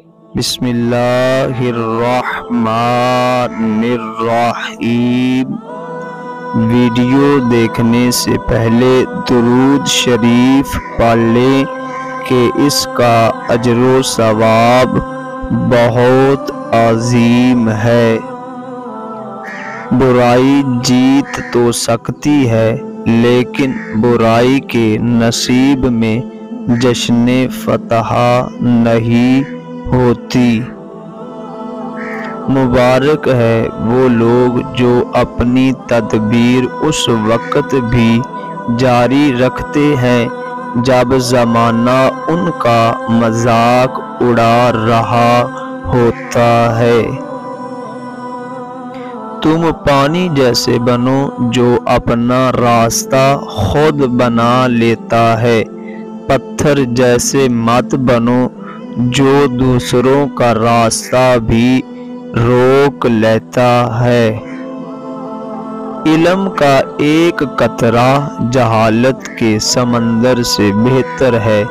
بسم اللہ الرحمن الرحیم۔ ویڈیو دیکھنے سے پہلے درود شریف پڑھ لیں کہ اس کا اجر و ثواب بہت عظیم ہے۔ برائی جیت تو سکتی ہے لیکن برائی کے نصیب میں جشن فتح نہیں ہوتی۔ مبارک ہے وہ لوگ جو اپنی تدبیر اس وقت بھی جاری رکھتے ہیں جب زمانہ ان کا مذاق اڑا رہا ہوتا ہے۔ تم پانی جیسے بنو جو اپنا راستہ خود بنا لیتا ہے، پتھر جیسے مت بنو جو دوسروں کا راستہ بھی روک لیتا ہے۔ علم کا ایک قطرہ جہالت کے سمندر سے بہتر ہے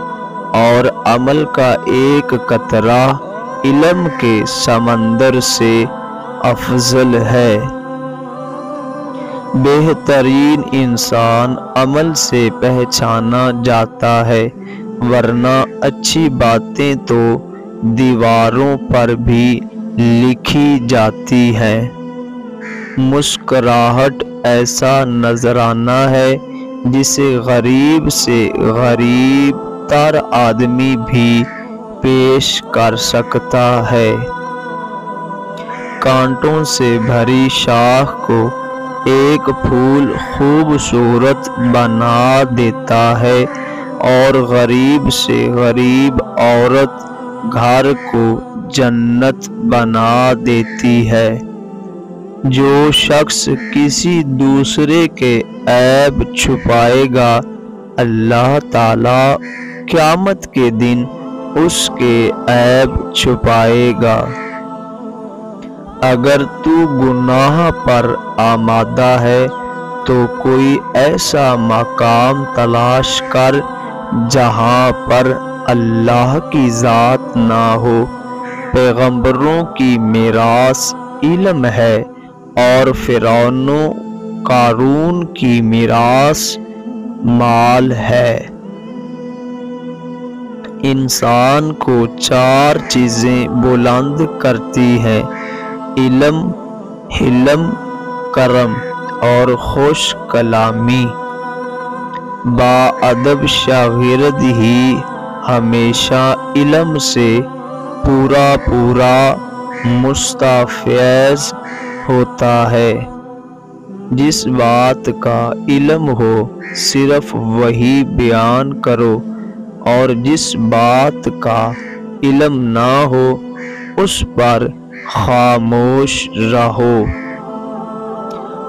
اور عمل کا ایک قطرہ علم کے سمندر سے افضل ہے۔ بہترین انسان عمل سے پہچانا جاتا ہے، ورنہ اچھی باتیں تو دیواروں پر بھی لکھی جاتی ہیں۔ مسکراہٹ ایسا نذرانہ ہے جسے غریب سے غریب تر آدمی بھی پیش کر سکتا ہے۔ کانٹوں سے بھری شاخ کو ایک پھول خوبصورت بنا دیتا ہے اور غریب سے غریب عورت گھر کو جنت بنا دیتی ہے۔ جو شخص کسی دوسرے کے عیب چھپائے گا، اللہ تعالی قیامت کے دن اس کے عیب چھپائے گا۔ اگر تو گناہ پر آمادہ ہے تو کوئی ایسا مقام تلاش کر جہاں پر اللہ کی ذات نہ ہو۔ پیغمبروں کی میراث علم ہے اور فرعون و قارون کی میراث مال ہے۔ انسان کو چار چیزیں بلند کرتی ہیں: علم، حلم، کرم اور خوش کلامی۔ باادب شاگرد ہی ہمیشہ علم سے پورا مستفیض ہوتا ہے۔ جس بات کا علم ہو صرف وہی بیان کرو اور جس بات کا علم نہ ہو اس پر خاموش رہو۔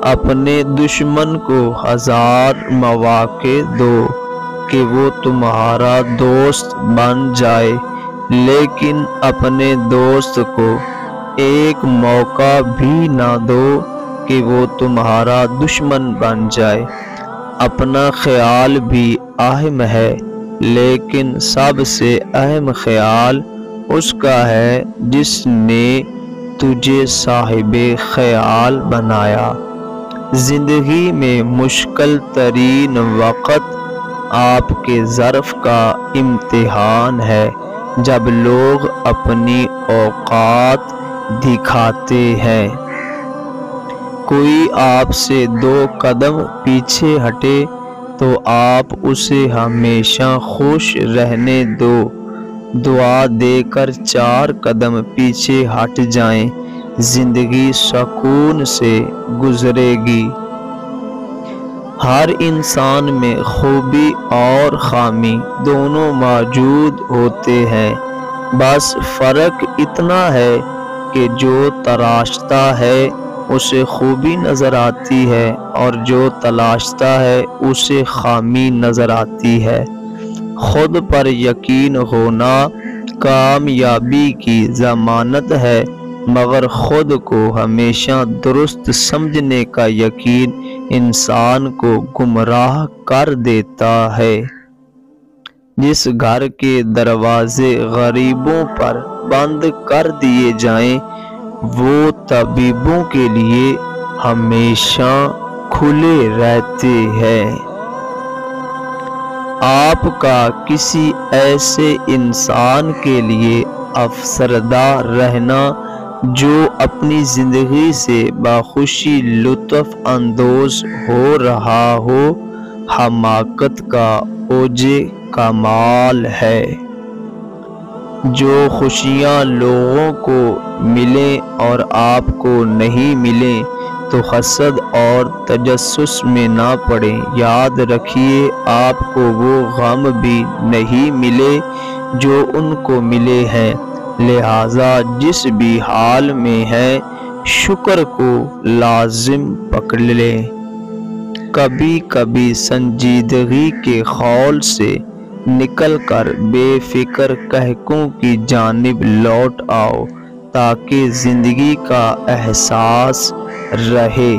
اپنے دشمن کو 1000 مواقع دو کہ وہ تمہارا دوست بن جائے، لیکن اپنے دوست کو ایک موقع بھی نہ دو کہ وہ تمہارا دشمن بن جائے۔ اپنا خیال بھی اہم ہے، لیکن سب سے اہم خیال اس کا ہے جس نے تجھے صاحب خیال بنایا۔ زندگی میں مشکل ترین وقت آپ کے ظرف کا امتحان ہے، جب لوگ اپنی اوقات دکھاتے ہیں۔ کوئی آپ سے 2 قدم پیچھے ہٹے تو آپ اسے ہمیشہ خوش رہنے دو۔ دعا دے کر 4 قدم پیچھے ہٹ جائیں، زندگی سکون سے گزرے گی۔ ہر انسان میں خوبی اور خامی دونوں موجود ہوتے ہیں، بس فرق اتنا ہے کہ جو تراشتا ہے اسے خوبی نظر آتی ہے اور جو تلاشتا ہے اسے خامی نظر آتی ہے۔ خود پر یقین ہونا کامیابی کی ضمانت ہے، مگر خود کو ہمیشہ درست سمجھنے کا یقین انسان کو گمراہ کر دیتا ہے۔ جس گھر کے دروازے غریبوں پر بند کر دیے جائیں وہ طبیبوں کے لیے ہمیشہ کھلے رہتے ہیں۔ آپ کا کسی ایسے انسان کے لیے افسردہ رہنا جو اپنی زندگی سے بخوشی لطف اندوز ہو رہا ہو، حماقت کا اوج کمال ہے۔ جو خوشیاں لوگوں کو ملیں اور آپ کو نہیں ملیں تو حسد اور تجسس میں نہ پڑیں۔ یاد رکھیے آپ کو وہ غم بھی نہیں ملے جو ان کو ملے ہیں، لہٰذا جس بھی حال میں ہیں شکر کو لازم پکڑ لیں۔ کبھی کبھی سنجیدگی کے خول سے نکل کر بے فکر کہکوں کی جانب لوٹ آؤ تاکہ زندگی کا احساس رہے۔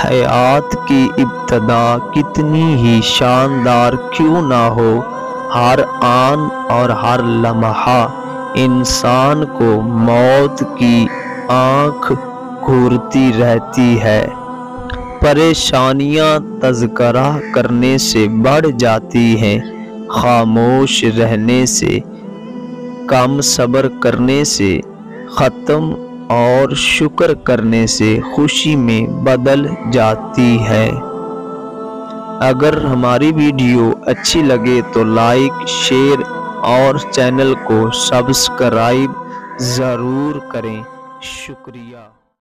حیات کی ابتدا کتنی ہی شاندار کیوں نہ ہو، ہر آن اور ہر لمحہ انسان کو موت کی آنکھ گھورتی رہتی ہے۔ پریشانیاں تذکرہ کرنے سے بڑھ جاتی ہیں، خاموش رہنے سے، کم صبر کرنے سے ختم اور شکر کرنے سے خوشی میں بدل جاتی ہے۔ اگر ہماری ویڈیو اچھی لگے تو لائک، شیئر اور چینل کو سبسکرائب ضرور کریں۔ شکریہ۔